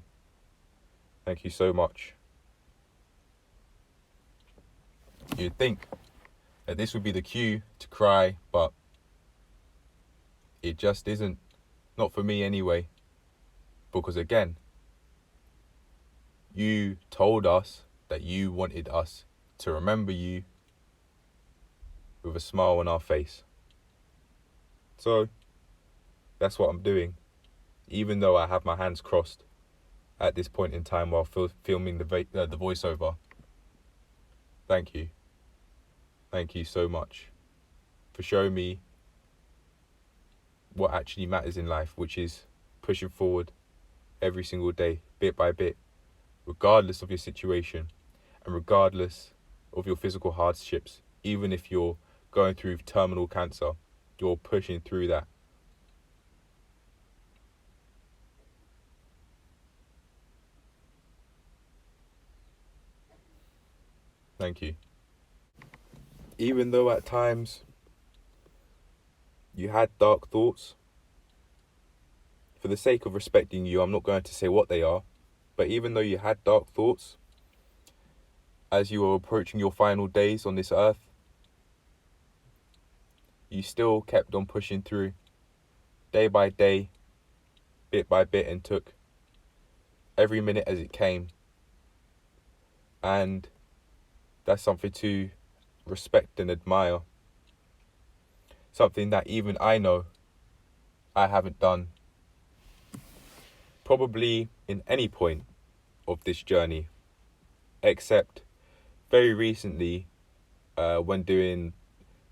Speaker 1: Thank you so much. You'd think that this would be the cue to cry, but it just isn't. Not for me anyway. Because again, you told us that you wanted us to remember you with a smile on our face. So, that's what I'm doing. Even though I have my hands crossed at this point in time while filming the voiceover. Thank you. Thank you so much for showing me what actually matters in life, which is pushing forward every single day, bit by bit, regardless of your situation and regardless of your physical hardships. Even if you're going through terminal cancer, you're pushing through that. Thank you. Even though at times you had dark thoughts, for the sake of respecting you, I'm not going to say what they are, but even though you had dark thoughts as you were approaching your final days on this earth, you still kept on pushing through, day by day, bit by bit, and took every minute as it came. And that's something to respect and admire. Something that even I know I haven't done probably in any point of this journey, except very recently when doing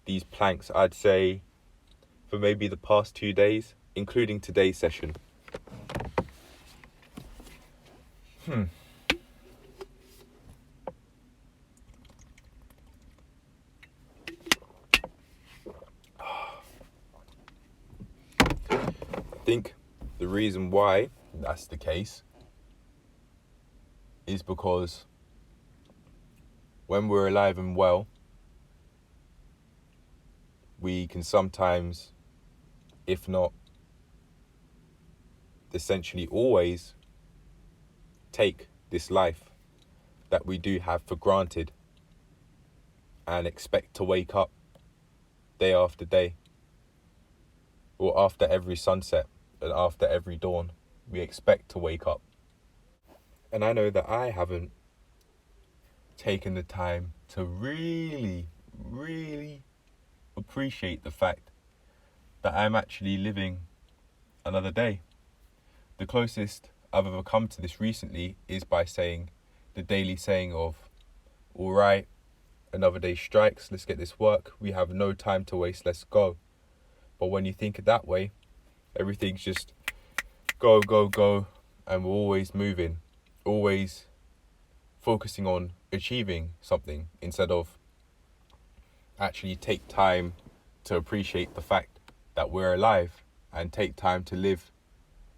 Speaker 1: these planks, I'd say for maybe the past 2 days, including today's session. I think the reason why that's the case is because when we're alive and well, we can sometimes, if not essentially always, take this life that we do have for granted and expect to wake up day after day, or after every sunset and after every dawn. We expect to wake up. And I know that I haven't taken the time to really appreciate the fact that I'm actually living another day. The closest I've ever come to this recently is by saying the daily saying of, all right, another day strikes, let's get this work, we have no time to waste, let's go. But when you think it that way, everything's just go, and we're always moving, always focusing on achieving something instead of actually take time to appreciate the fact that we're alive and take time to live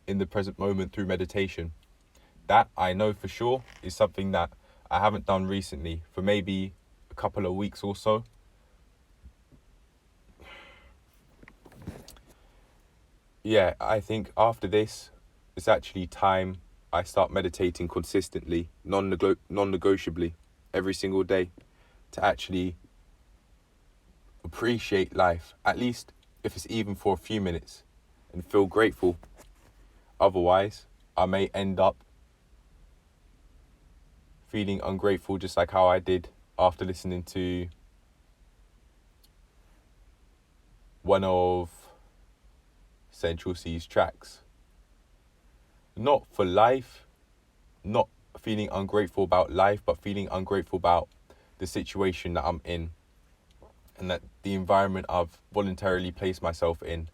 Speaker 1: in the present moment through meditation. That I know for sure is something that I haven't done recently for maybe a couple of weeks or so. Yeah, I think after this, it's actually time I start meditating consistently, non-negotiably, every single day, to actually appreciate life, at least if it's even for a few minutes, and feel grateful. Otherwise, I may end up feeling ungrateful, just like how I did after listening to one of Central C's tracks. Not for life, not feeling ungrateful about life, but feeling ungrateful about the situation that I'm in and that the environment I've voluntarily placed myself in.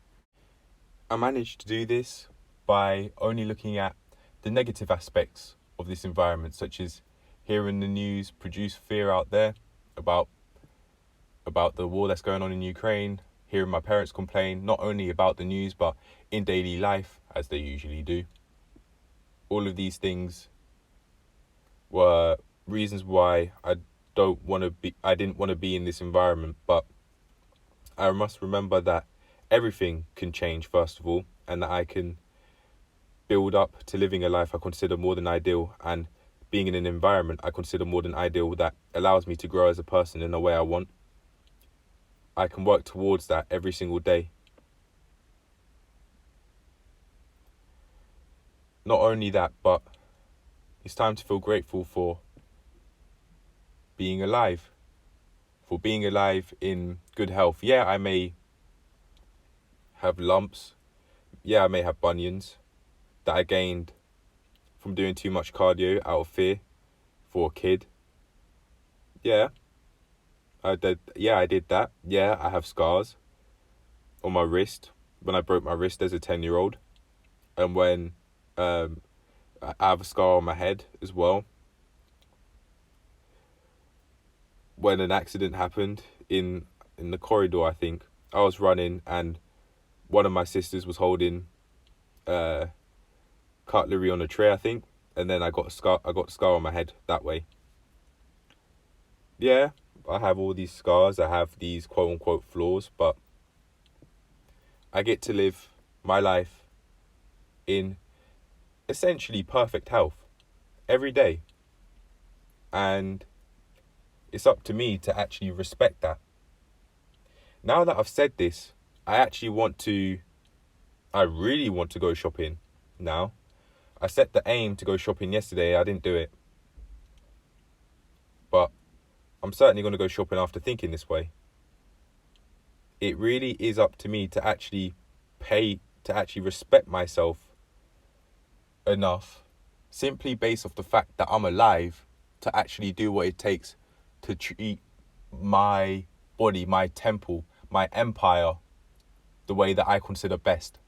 Speaker 1: I managed to do this by only looking at the negative aspects of this environment, such as hearing the news produce fear out there about the war that's going on in Ukraine, hearing my parents complain not only about the news but in daily life, as they usually do. All of these things were reasons why I didn't want to be in this environment, but I must remember that everything can change, first of all, and that I can build up to living a life I consider more than ideal, and being in an environment I consider more than ideal that allows me to grow as a person in the way I want. I can work towards that every single day. Not only that, but it's time to feel grateful for being alive. For being alive in good health. Yeah, I may have lumps. Yeah, I may have bunions that I gained from doing too much cardio out of fear for a kid. Yeah, I did that. Yeah, I have scars on my wrist when I broke my wrist as a 10-year-old. And when I have a scar on my head as well. When an accident happened in the corridor, I think, I was running and one of my sisters was holding cutlery on a tray, I think, and then I got a scar on my head that way. Yeah, I have all these scars, I have these quote unquote flaws, but I get to live my life in essentially perfect health every day. And it's up to me to actually respect that. Now that I've said this, I really want to go shopping now. I set the aim to go shopping yesterday. I didn't do it. But I'm certainly going to go shopping after thinking this way. It really is up to me to actually respect myself enough, simply based off the fact that I'm alive, to actually do what it takes to treat my body, my temple, my empire, the way that I consider best.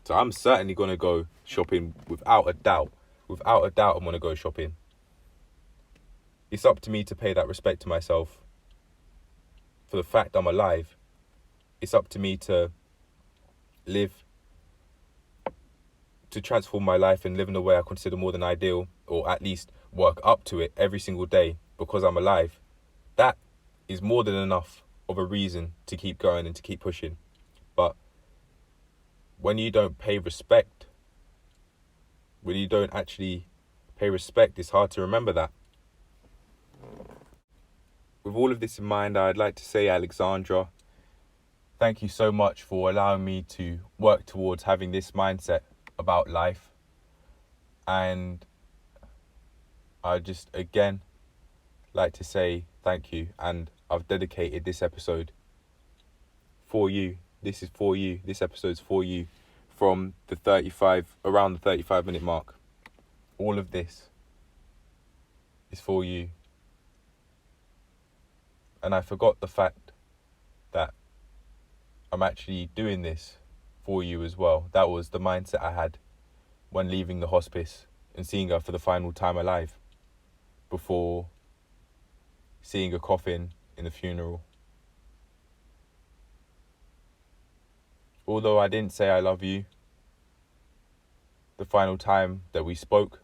Speaker 1: So I'm certainly going to go shopping without a doubt. Without a doubt, I'm going to go shopping. It's up to me to pay that respect to myself for the fact I'm alive. It's up to me to transform my life and live in a way I consider more than ideal, or at least work up to it every single day because I'm alive. That is more than enough of a reason to keep going and to keep pushing. But when you don't pay respect, it's hard to remember that. With all of this in mind, I'd like to say, Alexandra, thank you so much for allowing me to work towards having this mindset about life. And I just, again, like to say thank you. And I've dedicated this episode for you. This is for you. This episode's for you from around the 35-minute mark. All of this is for you. And I forgot the fact that I'm actually doing this for you as well. That was the mindset I had when leaving the hospice and seeing her for the final time alive, before seeing a coffin in the funeral. Although I didn't say I love you the final time that we spoke,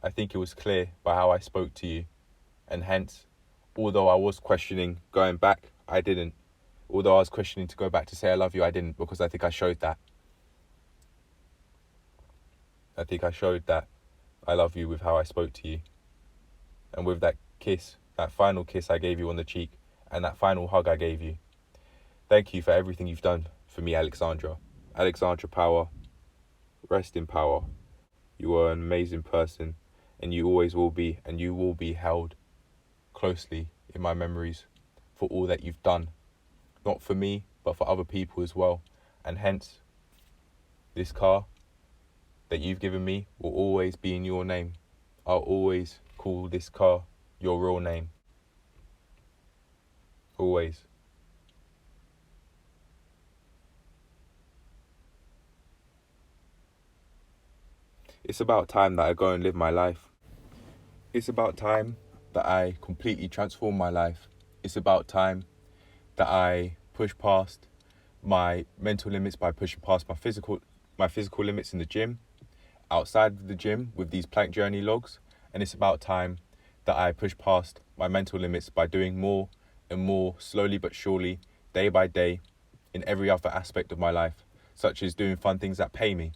Speaker 1: I think it was clear by how I spoke to you, and hence, although I was questioning going back, I didn't. Although I was questioning to go back to say I love you, I didn't, because I think I showed that. I think I showed that I love you with how I spoke to you. And with that kiss, that final kiss I gave you on the cheek, and that final hug I gave you. Thank you for everything you've done for me, Alexandra. Alexandra Power, rest in power. You are an amazing person, and you always will be, and you will be held closely in my memories for all that you've done. Not for me, but for other people as well. And hence, this car that you've given me will always be in your name. I'll always call this car your real name. Always. It's about time that I go and live my life. It's about time that I completely transform my life. It's about time that I push past my mental limits by pushing past my physical limits in the gym, outside of the gym with these plank journey logs. And it's about time that I push past my mental limits by doing more and more, slowly but surely, day by day, in every other aspect of my life, such as doing fun things that pay me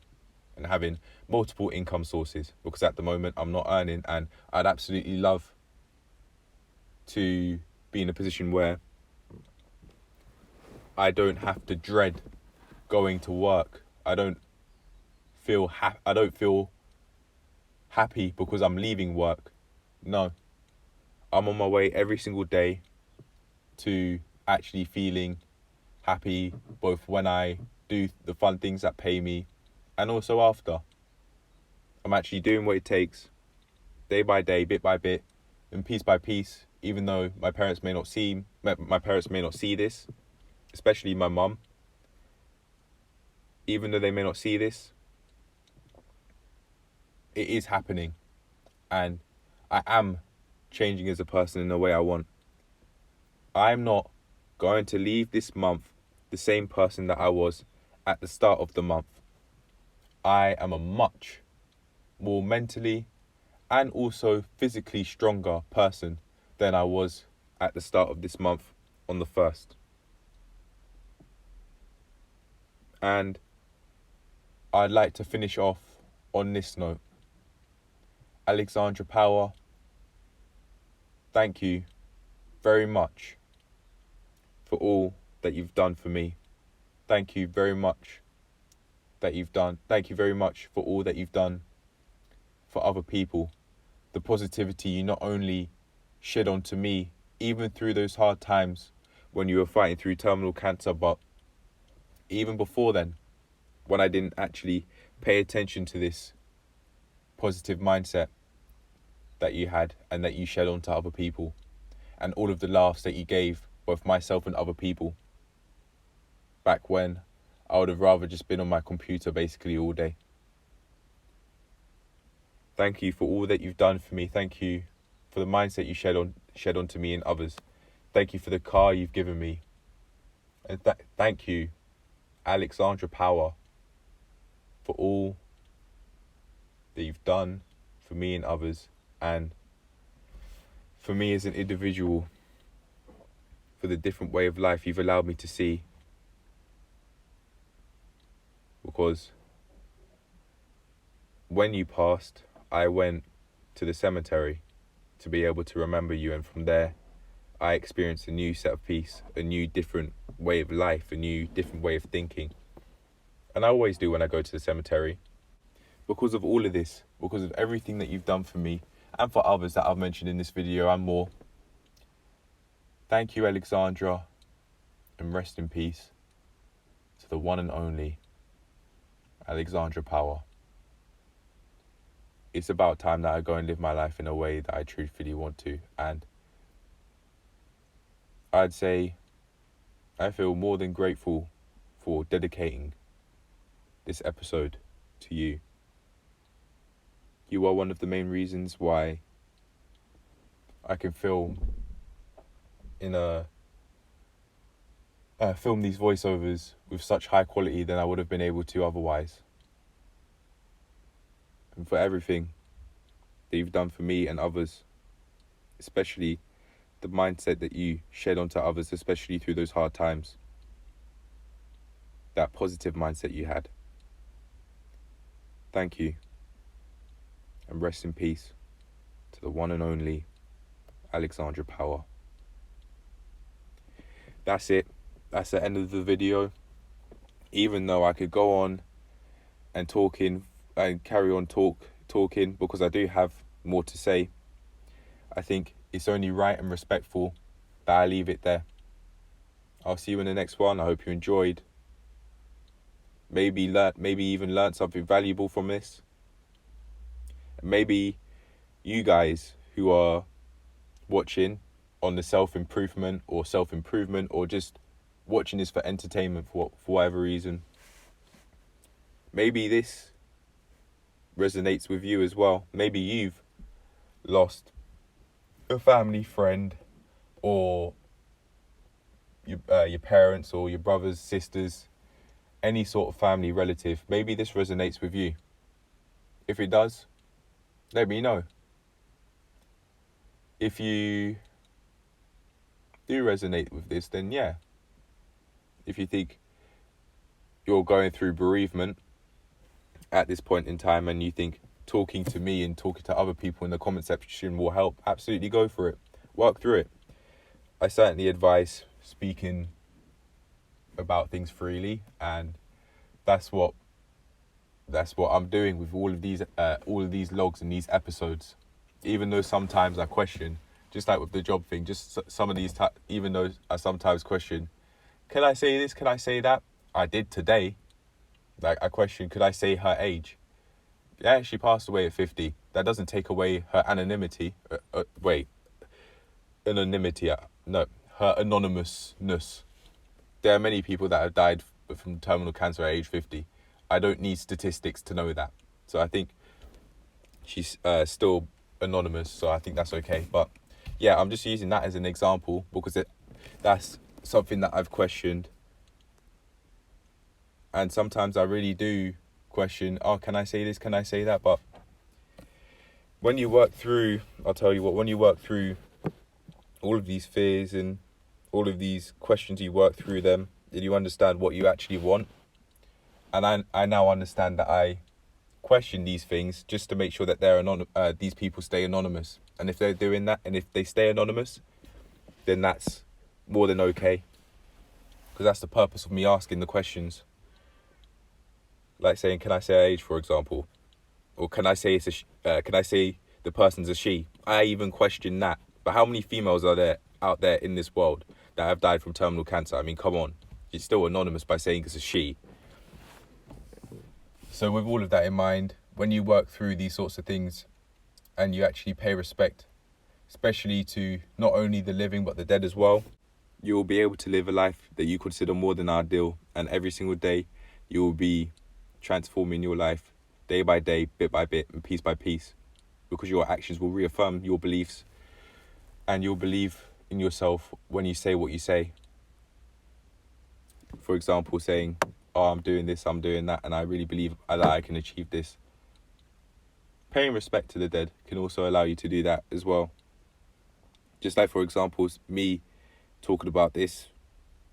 Speaker 1: and having multiple income sources, because at the moment I'm not earning, and I'd absolutely love to be in a position where I don't have to dread going to work. I don't feel happy because I'm leaving work. No. I'm on my way every single day to actually feeling happy, both when I do the fun things that pay me and also after. I'm actually doing what it takes, day by day, bit by bit, and piece by piece, even though my parents may not see this, especially my mum. Even though they may not see this, it is happening, and I am changing as a person in the way I want. I'm not going to leave this month the same person that I was at the start of the month. I am a much more mentally and also physically stronger person than I was at the start of this month on the 1st. And I'd like to finish off on this note. Alexandra Power, thank you very much for all that you've done for me. Thank you very much that you've done. Thank you very much for all that you've done for other people. The positivity you not only shed onto me, even through those hard times when you were fighting through terminal cancer, but even before then, when I didn't actually pay attention to this positive mindset that you had and that you shed onto other people, and all of the laughs that you gave both myself and other people back when I would have rather just been on my computer basically all day. Thank you for all that you've done for me. Thank you for the mindset you shed onto me and others. Thank you for the car you've given me. And thank you, Alexandra Power, for all that you've done for me and others, and for me as an individual, for the different way of life you've allowed me to see. Because when you passed, I went to the cemetery to be able to remember you, and from there I experienced a new set of peace, a new different way of life, a new different way of thinking. And I always do when I go to the cemetery, because of all of this, because of everything that you've done for me and for others that I've mentioned in this video and more. Thank you, Alexandra, and rest in peace to the one and only Alexandra Power. It's about time that I go and live my life in a way that I truthfully want to, and I'd say I feel more than grateful for dedicating this episode to you. You are one of the main reasons why I can film these voiceovers with such high quality than I would have been able to otherwise. And for everything that you've done for me and others, especially the mindset that you shed onto others, especially through those hard times. That positive mindset you had. Thank you. And rest in peace to the one and only Alexandra Power. That's it. That's the end of the video. Even though I could go on and carry on talking because I do have more to say, I think it's only right and respectful that I leave it there. I'll see you in the next one. I hope you enjoyed. Maybe even learned something valuable from this. Maybe you guys who are watching on the self-improvement or just watching this for entertainment for whatever reason, maybe this resonates with you as well. Maybe you've lost a family friend, or your parents or your brothers, sisters, any sort of family relative. Maybe this resonates with you. If it does, let me know. If you do resonate with this, then yeah. If you think you're going through bereavement at this point in time and you think talking to me and talking to other people in the comment section will help, absolutely go for it. Work through it. I certainly advise speaking about things freely, and that's what I'm doing with all of these logs and these episodes. Even though sometimes I question, just like with the job thing, just some of these even though I sometimes question, can I say this? Can I say that? I did today. Like, I questioned, could I say her age? Yeah, she passed away at 50. That doesn't take away her anonymity. No, her anonymousness. There are many people that have died from terminal cancer at age 50. I don't need statistics to know that. So I think she's still anonymous, so I think that's okay. But yeah, I'm just using that as an example because that's something that I've questioned. And sometimes I really do question, can I say this? Can I say that? But when you work through, I'll tell you what, when you work through all of these fears and all of these questions, you work through them, and you understand what you actually want. And I now understand that I question these things just to make sure that these people stay anonymous. And if they're doing that, and if they stay anonymous, then that's more than okay. Because that's the purpose of me asking the questions. Like saying, can I say age, for example? Or can I say can I say the person's a she? I even question that. But how many females are there out there in this world that have died from terminal cancer? I mean, come on. You're still anonymous by saying it's a she. So with all of that in mind, when you work through these sorts of things and you actually pay respect, especially to not only the living but the dead as well, you will be able to live a life that you consider more than ideal. And every single day, you will be transforming your life day by day, bit by bit, and piece by piece, because your actions will reaffirm your beliefs, and you'll believe in yourself when you say what you say. For example, saying, oh, I'm doing this, I'm doing that, and I really believe that I can achieve this. Paying respect to the dead can also allow you to do that as well. Just like, for example, me talking about this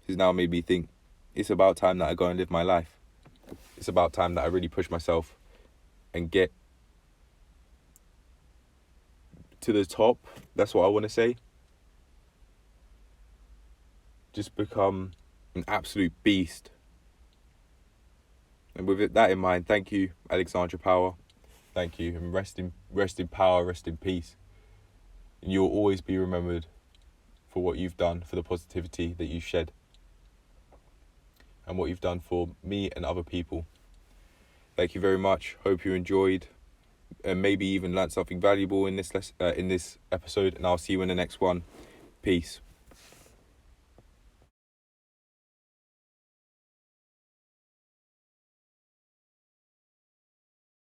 Speaker 1: has now made me think it's about time that I go and live my life. It's about time that I really push myself and get to the top. That's what I want to say. Just become an absolute beast. And with that in mind, thank you, Alexandra Power. Thank you, and rest in power, rest in peace. And you'll always be remembered for what you've done, for the positivity that you've shed, and what you've done for me and other people. Thank you very much. Hope you enjoyed, and maybe even learned something valuable in this episode. And I'll see you in the next one. Peace.